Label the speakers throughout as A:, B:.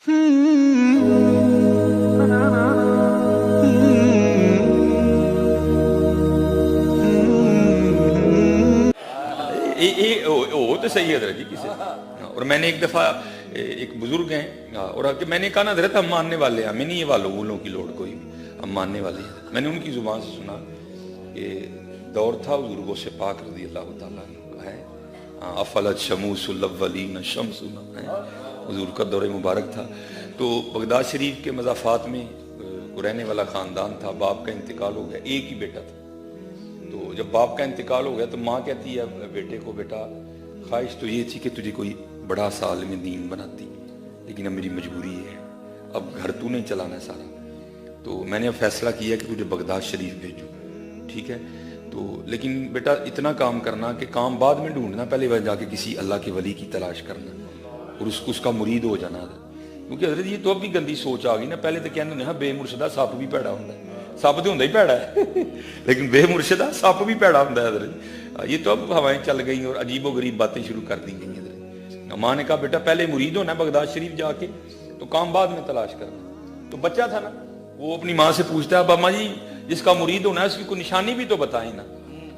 A: تو صحیح حضرت جی کسی اور میں نے ایک دفعہ ایک بزرگ ہیں اور میں نے کہا نا حضرت ہم ماننے والے ہیں، ہمیں نہیں یہ والوں کی لوڑ کوئی بھی، ہم ماننے والے ہیں۔ میں نے ان کی زبان سے سنا کہ دور تھا بزرگوں سے پاک رضی اللہ تعالیٰ عنہ ہے، افلت شموس الاولین شمسنا ہے، حضور کا دور مبارک تھا۔ تو بغداد شریف کے مضافات میں رہنے والا خاندان تھا، باپ کا انتقال ہو گیا، ایک ہی بیٹا تھا۔ تو جب باپ کا انتقال ہو گیا تو ماں کہتی ہے بیٹے کو، بیٹا خواہش تو یہ تھی کہ تجھے کوئی بڑا سا عالم دین بناتی، لیکن اب میری مجبوری ہے، اب گھر تو نہیں چلانا ہے سارا، تو میں نے اب فیصلہ کیا کہ تجھے بغداد شریف بھیجو، ٹھیک ہے؟ تو لیکن بیٹا اتنا کام کرنا کہ کام بعد میں ڈھونڈنا، پہلے جا کے کسی اللہ کے ولی کی تلاش کرنا اور اس کا مرید ہو جانا۔ کیونکہ حضرت یہ تو اب بھی گندی سوچ آ گئی نا، پہلے تو کہنے ہاں بے مرشدہ سپ بھی پیڑا ہوتا ہے، سپ تو ہوتا ہی پیڑا ہے لیکن بے مرشدہ سپ بھی پیڑا ہوتا ہے حضرت۔ یہ تو اب ہوائیں چل گئیں اور عجیب و غریب باتیں شروع کر دی گئی حضرت۔ ماں نے کہا بیٹا پہلے مرید ہونا بغداد شریف جا کے، تو کام بعد میں تلاش کرنا۔ تو بچہ تھا نا، وہ اپنی ماں سے پوچھتا ہے بابا جی جس کا مرید ہونا ہے اس کی کوئی نشانی بھی تو بتائیں نا۔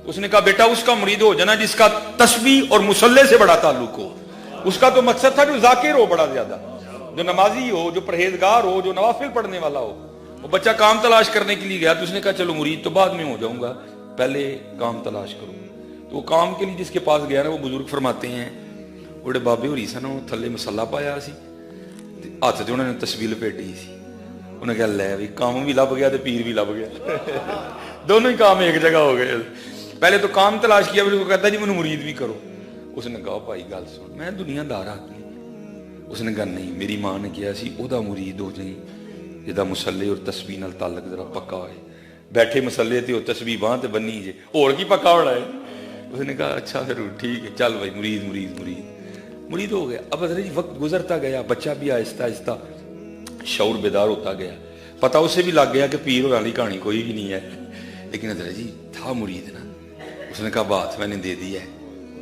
A: اس نے کہا بیٹا اس کا مرید ہو جانا جس کا تسبیح اور مصلی سے بڑا تعلق ہو، اس کا تو مقصد تھا جو ذاکر ہو بڑا زیادہ، جو نمازی ہو، جو پرہیزگار ہو، جو نوافل پڑھنے والا ہو۔ وہ بچہ کام تلاش کرنے کے لیے گیا تو اس نے کہا چلو مرید تو بعد میں ہو جاؤں گا، پہلے کام تلاش کروں۔ تو وہ کام کے لیے جس کے پاس گیا نا، وہ بزرگ فرماتے ہیں بڑے بابے ہو رہی سن، وہ تھلے مسلا پایا سی، ہاتھ سے انہوں نے تسبیح لپیٹی سی۔ انہیں کہا لے بھی کام بھی لب گیا تو پیر بھی لب گیا دونوں ہی کام ایک جگہ ہو گئے۔ پہلے تو کام تلاش کیا، پھر وہ کہتا جی مجھے مرید بھی کرو۔ اس نے کہا بھائی گل سن، میں دنیا دار آدمی۔ اس نے کہا نہیں، میری ماں نے کیا سی او دا مرید ہو جائیں جدا مسلے اور تسبیح نال تعلق ذرا پکا ہوئے، بیٹھے مسلے تے اور تسبیح باں تے بنی جے، اور کی پکا ہونا ہے۔ اس نے کہا اچھا پھر ٹھیک ہے، چل بھائی مرید مرید مرید مرید ہو گیا۔ اب حضرت جی وقت گزرتا گیا، بچہ بھی آہستہ آہستہ شعور بیدار ہوتا گیا، پتہ اسے بھی لگ گیا کہ پیر ہونے والی کہانی کوئی بھی نہیں ہے، لیکن حضرت جی تھا مرید نا۔ اس نے کہا بات میں نے دے دی ہے،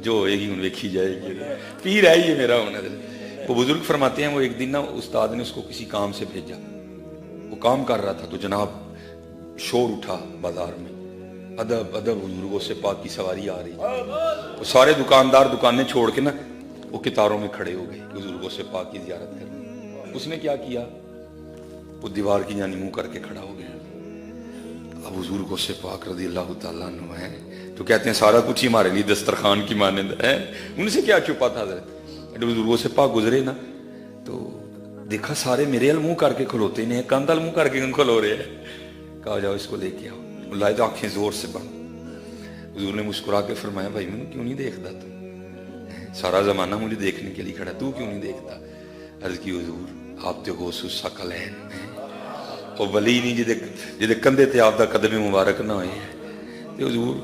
A: جو ہوئے گی ان ویکھی جائے گی، پیر ہے یہ میرا ہونا۔ وہ بزرگ فرماتے ہیں وہ ایک دن نا استاد نے اس کو کسی کام سے بھیجا، وہ کام کر رہا تھا تو جناب شور اٹھا بازار میں، ادب ادب بزرگوں سے پاک کی سواری آ رہی۔ وہ سارے دکاندار دکانیں چھوڑ کے نا وہ کتاروں میں کھڑے ہو گئے بزرگوں سے پاک کی زیارت کرنے۔ اس نے کیا کیا، وہ دیوار کی جانی منہ کر کے کھڑا ہو گیا۔ اب بزرگوں سے پاک رضی اللہ تعالیٰ عنہ ہے تو کہتے ہیں سارا کچھ ہی ہمارے لیے دسترخوان کی مانند ہے، ان سے کیا چھپا تھا حضرت۔ بزرگوں سے پاک گزرے نا تو دیکھا سارے میرے منہ کر کے کھلوتے ہیں، کاندل منہ کر کے کھلو رہے ہیں۔ کہا جاؤ اس کو لے کے آؤ، لائے تو آنکھیں زور سے بند۔ حضور نے مسکرا کے فرمایا بھائی میں کیوں نہیں دیکھتا، تو سارا زمانہ مجھے دیکھنے کے لیے کھڑا، تو کیوں نہیں دیکھتا؟ عرض کی حضور آپ تو غوث الثقلین ہیں، اور ولی نہیں جدے کندھے تے آپ دا قدم مبارک نہ ہوئے تے حضور،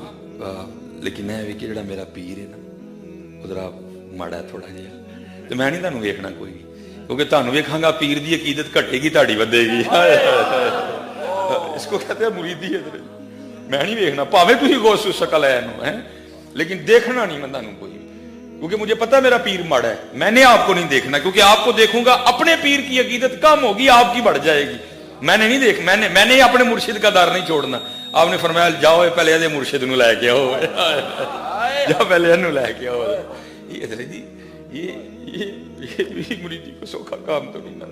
A: لیکن ہے کہ جڑا میرا پیر ہے نا ادھر ماڑا تھوڑا جہا، تو میں نہیں تانوں ویکھنا کوئی بھی، کیونکہ تانوں ویکھاں گا پیر دی عقیدت گھٹے گی تہاڈی ودے گی۔ اس کو کہتے ہیں مریدی ہے، میں نہیں ویکھنا پاویں تسی غوث الثقلین ہو، لیکن دیکھنا نہیں میں تانوں کوئی، کیونکہ مجھے پتہ میرا پیر ماڑا ہے، میں نے آپ کو نہیں دیکھنا، کیونکہ آپ کو دیکھوں گا اپنے پیر کی عقیدت کم ہوگی، آپ کی بڑھ جائے گی۔ میں نے نہیں دیکھ میں نے اپنے مرشد کا در نہیں چھوڑنا۔ آپ نے فرمایا جاؤ پہلے یہ مرشد نو لے کے آؤ، جاؤ پہلے انہوں لے کے آؤ۔ یہ حضرت جی یہ مریدی کو سوکھا کام تو نہیں نا،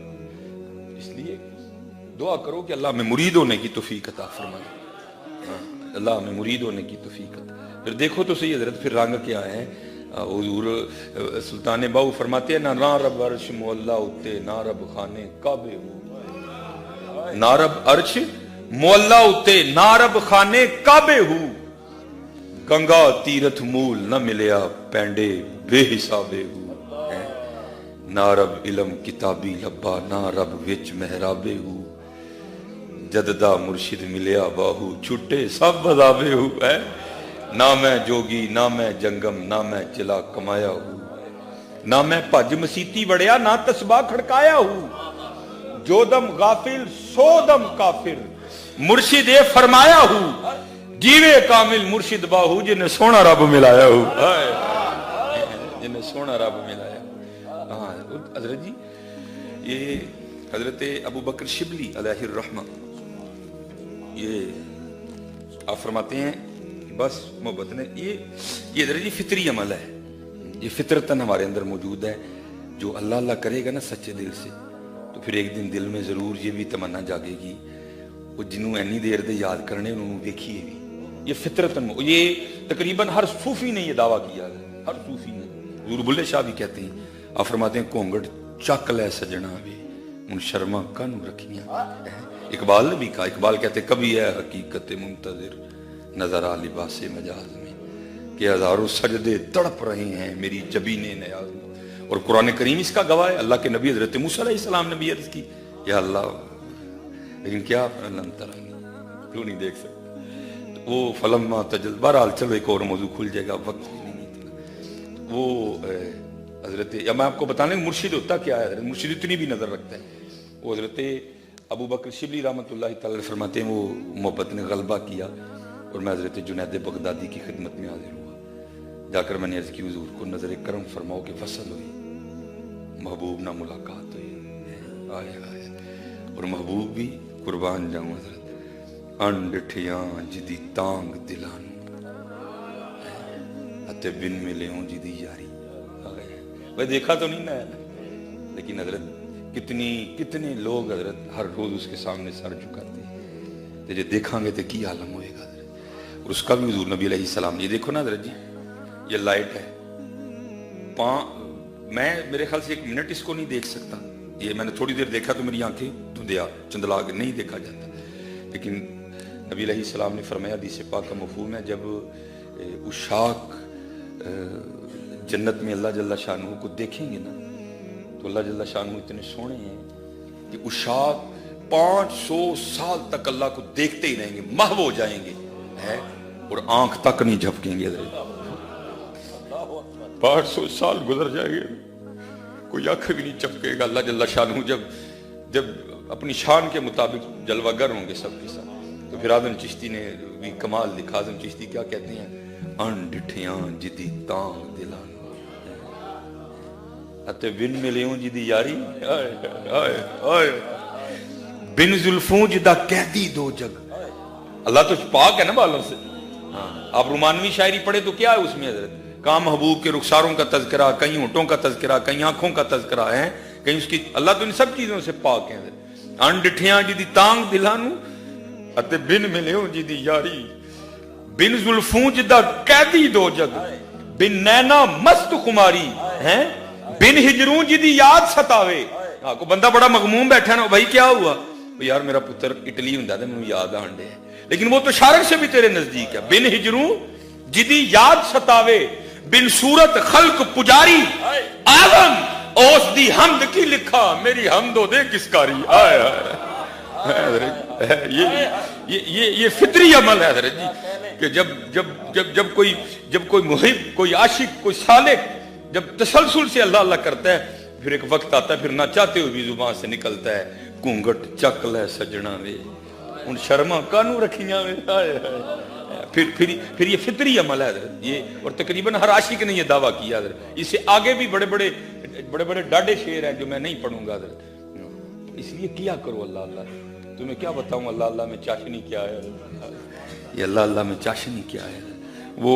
A: اس لیے دعا کرو کہ اللہ میں مرید ہونے کی توفیق عطا فرمائے، اللہ میں مرید ہونے کی توفیق عطا۔ پھر دیکھو تو صحیح حضرت پھر رنگ کیا ہے۔ حضور سلطان باؤ فرماتے ہیں نہ رب عرش مولا اتے نہ رب خانے کعبے ہو، نہ رب عرش مولا اتے نہ رب خانے کعبے ہو، گنگا تیرتھ مول نہ ملیا پینڈے بے حسابے ہو، نہ رب علم کتابی لبا نہ رب وچ محرابے ہو، جددہ مرشد ملیا باہو چھٹے سب بذابے ہو، نہ میں جوگی نہ میں جنگم نہ میں چلا کمایا ہوں، نہ میں پج مسیتی وڑیا نہ تسباہ کھڑکایا ہوں، جو دم غافل سو دم کافر مرشد فرمایا ہوں، جیوے کامل مرشد باہو جنہیں سونا رب ملایا ہوں، جنہیں سونا رب ملایا۔ ہاں حضرت جی یہ حضرت ابو بکر شبلی علیہ الرحمہ یہ آپ فرماتے ہیں بس محبت نے یہ حضرت جی فطری عمل ہے، یہ فطرتاً ہمارے اندر موجود ہے. جو اللہ اللہ کرے گا نا سچے دل سے تو پھر ایک دن دل میں ضرور یہ بھی تمنا جاگے گی وہ جنہوں اینی دیر دے یاد کرنے انہوں دیکھیے بھی. یہ فطرتاً یہ تقریباً ہر صوفی نے یہ دعویٰ کیا ہے، ہر صوفی نے. حضور بلے شاہ بھی کہتے ہیں، آپ فرماتے ہیں کونگڑ چک لے سجنا وے ان شرما کانو رکھیاں. اقبال نے بھی کہا، اقبال کہتے کبھی ہے حقیقت منتظر نظر آ لباس مجاز میں کہ ہزاروں سجدے تڑپ رہے ہیں میری جبین نیاز میں. اور قرآن کریم اس کا گواہ ہے. اللہ کے نبی حضرت موسیٰ علیہ السلام نے بھی عرض کی یا اللہ، لیکن کیا لن ترانی، کیوں نہیں دیکھ سکتے. وہ فلما تجل، بہرحال چلو ایک اور موضوع کھل جائے گا، وقت بھی نہیں اتنا. وہ حضرت، یا میں آپ کو بتانے مرشد ہوتا کیا ہے. حضرت مرشد اتنی بھی نظر رکھتا ہے. وہ حضرت ابو بکر شبلی رحمۃ اللہ تعالی فرماتے ہیں وہ محبت نے غلبہ کیا اور میں حضرت جنید بغدادی کی خدمت میں حاضر ہوا. جا کر میں نے عرض کی حضور کو نظر کرم فرماؤ کہ وصل ہوئی، محبوب نہ ملاقات ہوئی. آئے آئے اور محبوب بھی قربان جاؤں حضرت انڈٹھیاں جدی تانگ دلانو اتے بن ملے ہوں جدی یاری. بھائی دیکھا تو نہیں نا، لیکن حضرت کتنے لوگ حضرت ہر روز اس کے سامنے سر جھکاتے ہیں. جب دیکھاں گے تو کی عالم ہوئے گا حضرت. اور اس کا بھی حضور نبی علیہ السلام، یہ دیکھو نا حضرت جی، یہ لائٹ ہے، میں میرے خیال سے 1 منٹ اس کو نہیں دیکھ سکتا. یہ میں نے تھوڑی دیر دیکھا تو میری آنکھیں دھندیا چندلا کے نہیں دیکھا جاتا. لیکن نبی علیہ السلام نے فرمایا، حدیث پاک کا مفہوم ہے، جب عشاق جنت میں اللہ جل شانہ کو دیکھیں گے نا تو اللہ جل شانہ اتنے سونے ہیں کہ عشاق 500 سال تک اللہ کو دیکھتے ہی رہیں گے، محو ہو جائیں گے اور آنکھ تک نہیں جھپکیں گے. 500 سال گزر جائیں گے، کوئی آنکھ بھی نہیں چپکے گا. اللہ جل شانہ جب اپنی شان کے مطابق جلوہ گر ہوں گے سب کے ساتھ. تو پھر اعظم چشتی نے بھی کمال لکھا. اعظم چشتی کیا کہتے ہیں، انڈٹھیاں جدی تانگ دلان اتے بن ملیوں جدی یاری، بن زلفوں جدا قیدی دو جگ. اللہ تو پاک ہے نا بالوں سے. آپ رومانوی شاعری پڑھے تو کیا ہے اس میں حضرت، کہاں محبوب کے رخساروں کا تذکرہ، کہیں ہونٹوں کا تذکرہ، کہیں آنکھوں کا تذکرہ ہے، کہیں اس کی. اللہ تو ان سب چیزوں سے پاک ہے. انڈٹھیاں جدی تانگ دلانو اتے بن ملیوں جدی یاری، بن زلفوں جدا قیدی دو جگ، بن نینا مست خماری ہیں، بن ہجروں جدی یاد ستاوے. کو بندہ بڑا مغموم بیٹھا نا، بھائی کیا ہوا، یار میرا پتر اٹلی ہوں دادا مجھے یاد آنڈے ہے، لیکن وہ تو شارک سے بھی تیرے نزدیک ہے. بن ہجروں جدی یاد ستاوے، بن صورت خلق پجاری، آدم اوس دی حمد کی لکھا، میری حمد ہو دے کس کاری. آئے آئے یہ فطری عمل ہے حضرت جی کہ جب کوئی محب، کوئی عاشق، کوئی سالک جب تسلسل سے اللہ اللہ کرتا ہے، پھر ایک وقت آتا ہے پھر نہ چاہتے ہوئے بھی زبان سے نکلتا ہے، کونگٹ چک لے سجنا وے ان شرما کانو رکھیاں وے. پھر یہ فطری عمل ہے حضرت یہ. اور تقریباً ہر عاشق نے یہ دعویٰ کیا حضرت. اس سے آگے بھی بڑے بڑے ڈاڈے شعر ہیں جو میں نہیں پڑھوں گا حضرت. اس لیے کیا کرو اللہ اللہ. تمہیں کیا بتاؤں اللہ اللہ میں چاشنی کیا ہے، یہ اللہ اللہ میں چاشنی کیا ہے. وہ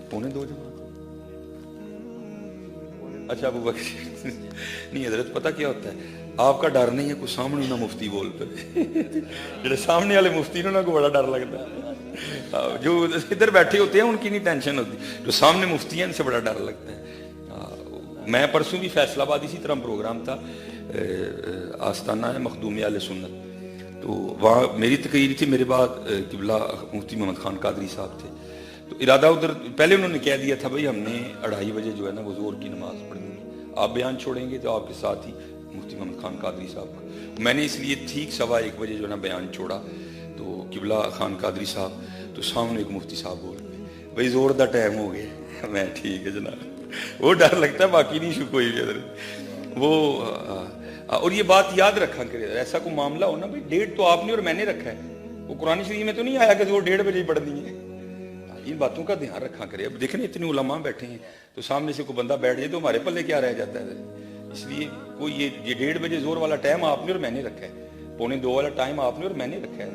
A: 1:45 اچھا ابو بکر نہیں حضرت پتہ کیا ہوتا ہے، آپ کا ڈر نہیں ہے کوئی سامنے نہ مفتی بول پہ. جڑے سامنے والے مفتی نے کو بڑا ڈر لگتا ہے، جو ادھر بیٹھے ہوتے ہیں ان کی نہیں ٹینشن ہوتی، جو سامنے مفتی ہیں ان سے بڑا ڈر لگتا ہے. میں پرسوں بھی فیصل آباد اسی طرح پروگرام تھا، آستانہ ہے مخدوم اہل سنت، تو وہاں میری تقریر تھی، میرے بعد قبلہ مفتی محمد خان قادری صاحب تھے. تو ارادہ ادھر پہلے انہوں نے کہہ دیا تھا بھائی ہم نے 2:30 بجے جو ہے نا وہ ظہر کی نماز پڑھنی ہے، آپ بیان چھوڑیں گے تو آپ کے ساتھ ہی مفتی محمد خان قادری صاحب کا. میں نے اس لیے ٹھیک 1:15 بجے جو ہے نا بیان چھوڑا. تو قبلہ خان قادری صاحب تو سامنے ایک مفتی صاحب بول پہ بھائی زور دا ٹائم ہو گیا. میں ٹھیک ہے جناب. وہ ڈر لگتا ہے، باقی نہیں شو کوئی بھی حضرت. وہ اور یہ بات یاد رکھا کرے، ایسا کوئی معاملہ ہو نا بھائی ڈیٹ تو آپ نے اور میں نے رکھا ہے، وہ قرآن شریف میں تو نہیں آیا کہ وہ 1:30 بجے پڑھنی ہے. ان باتوں کا دھیان رکھا کرے. اب دیکھیں اتنے علماء بیٹھے ہیں تو سامنے سے کوئی بندہ بیٹھ جائے تو ہمارے پلے کیا رہ جاتا ہے. اس لیے کوئی یہ 1:30 بجے زور والا ٹائم آپ نے اور میں نے رکھا ہے, 1:45 والا ٹائم آپ نے اور میں نے رکھا ہے,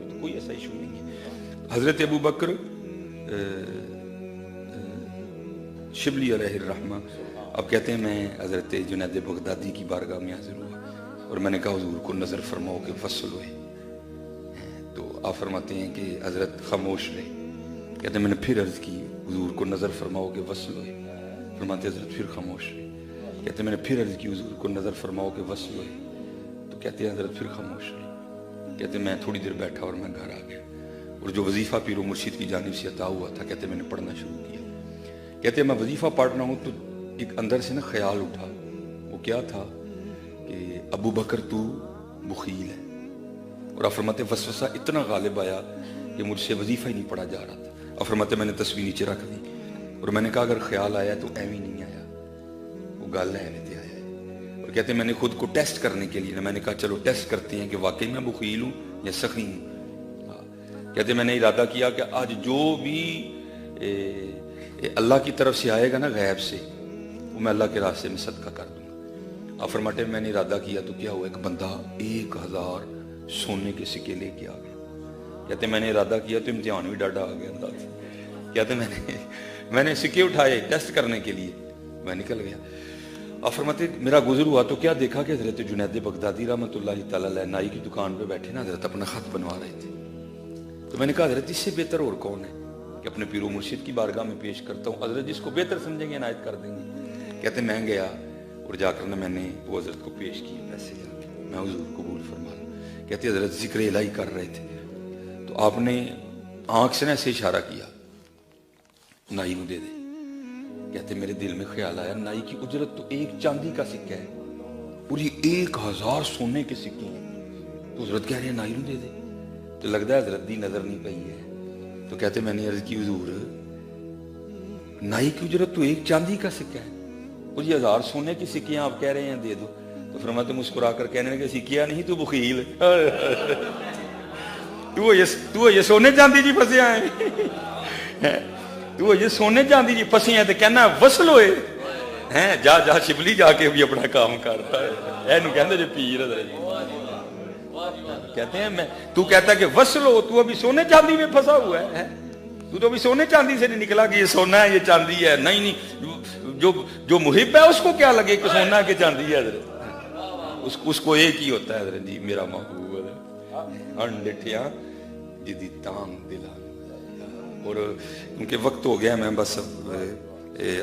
A: تو کوئی ایسا ایشو نہیں ہے. حضرت ابو بکر شبلی علیہ الرحمہ اب کہتے ہیں میں حضرت جنید بغدادی کی بارگاہ میں حاضر ہوا اور میں نے کہا حضور کو نظر فرماؤ کہ وصل ہوئے. تو آپ فرماتے ہیں کہ حضرت خاموش رہے. کہتے ہیں میں نے پھر عرض کی حضور کو نظر فرماؤ کہ وصل ہوئے. فرماتے حضرت پھر خاموش رہے. کہتے ہیں میں نے پھر عرض کی حضور کو نظر فرماؤ کہ وصل ہوئے. تو کہتے ہیں حضرت پھر خاموش رہے. کہتے ہیں میں تھوڑی دیر بیٹھا اور میں گھر آ گیا اور جو وظیفہ پیر و مرشد کی جانب سے عطا ہوا تھا کہتے ہیں میں نے پڑھنا شروع کیا. کہتے ہیں میں وظیفہ پڑھ رہا ہوں تو ایک اندر سے نا خیال اٹھا. وہ کیا تھا کہ ابو بکر تو بخیل ہے. اور آپ فرماتے وسوسہ اتنا غالب آیا کہ مجھ سے وظیفہ ہی نہیں پڑھا جا رہا تھا. آپ فرماتے میں نے تصویر نیچے رکھ دی اور میں نے کہا اگر خیال آیا تو ایویں نہیں آیا, وہ گل ہے ایویں آیا ہے. اور کہتے ہیں میں نے خود کو ٹیسٹ کرنے کے لیے میں نے کہا چلو ٹیسٹ کرتے ہیں کہ واقعی میں بخیل ہوں یا سخی ہوں. کہتے ہیں میں نے ارادہ کیا کہ آج جو بھی اللہ کی طرف سے آئے گا نا غیب سے وہ میں اللہ کے راستے میں صدقہ کر دوں گا. آپ فرماتے میں نے ارادہ کیا تو کیا ہوا, ایک بندہ 1000 سونے کے سکے لے کے آ گیا. کہتے ہیں میں نے ارادہ کیا تو امتحان بھی ڈاڈا آ گیا انداز. کہتے ہیں میں نے سکے اٹھائے ٹیسٹ کرنے کے لیے, میں نکل گیا. آپ فرماتے میرا گزر ہوا تو کیا دیکھا کہ حضرت جنید بغدادی رحمۃ اللہ تعالیٰ علیہ نائی کی دکان پہ بیٹھے نا حضرت اپنا خط بنوا رہے تھے. تو میں نے کہا حضرت اس سے بہتر اور کون ہے کہ اپنے پیر و مرشد کی بارگاہ میں پیش کرتا ہوں, حضرت جس کو بہتر سمجھیں گے عنایت کر دیں گے. کہتے میں گیا اور جا کر میں نے وہ حضرت کو پیش کیے پیسے جا کے, میں حضور قبول فرما لوں. کہتے حضرت ذکر الہی کر رہے تھے تو آپ نے آنکھ سے ایسے اشارہ کیا نائی کو دے دے. کہتے میرے دل میں خیال آیا نائی کی اجرت تو 1 چاندی کا سکہ ہے اور یہ 1000 سونے کے سکے ہیں. تو حضرت کہہ رہے ہیں نائی کو دے دے. تو لگتا ہے حضرت دی نظر نہیں پئی ہے. تو کہتے میں نے عرض کی حضور نائی کی اجرت تو 1 چاندی کا سکہ ہے اور یہ 1000 سونے کی سکیاں آپ کہہ رہے ہیں دے دو. تو فرماتے مسکرا کر کہنے لگے سکیاں نہیں تو بخیل تو یہ سونے چاندی جی پھنسے ہیں, تو یہ سونے چاندی جی پھنسے ہیں تو کہنا وصل ہوئے ہیں. جا جا شبلی جا کے بھی اپنا کام کرتا ہے اینو کہندے جو پیر حضرت کہتے ہیں میں تو کہتا ہے کہ وصل ہو, تو ابھی سونے چاندی میں پھنسا ہوا ہے. تو ابھی سونے چاندی سے نہیں نکلا کہ یہ سونا ہے یہ چاندی ہے. نہیں جو محب ہے اس کو کیا لگے کہ سونا ہے کہ چاندی ہے حضرت, اس کو ایک ہی ہوتا ہے حضرت جی میرا محبوب ہے انڈٹھیاں جدی تام دلا. اور کیونکہ وقت ہو گیا میں بس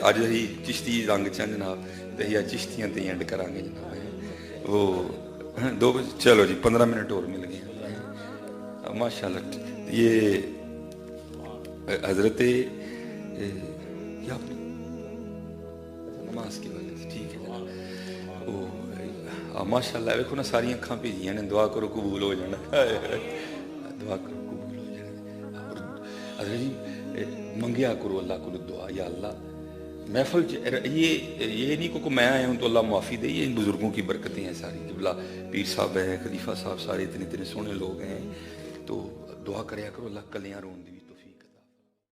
A: اج ہی چشتی رنگ چن جناب یا چشتیاں تے اینڈ کریں گے جناب. وہ 2 چلو جی 15 منٹ اور مل گئے ماشاءاللہ. یہ حضرت کیا نماز کی وجہ سے ٹھیک ہے جناب. وہ ماشاءاللہ دیکھو نا ساری اکھاں بھیجیاں نے, دعا کرو قبول ہو جانا, دعا کرو قبول ہو جانا. اور حضرت جی منگیا کرو اللہ کو دعا, یا اللہ محفل یہ نہیں کہ میں آیا ہوں تو اللہ معافی دے. یہ ان بزرگوں کی برکتیں ہیں ساری. قبلہ پیر صاحب ہیں, خلیفہ صاحب, سارے اتنے سونے لوگ ہیں, تو دعا کریا کرو اللہ کلیاں رون دی.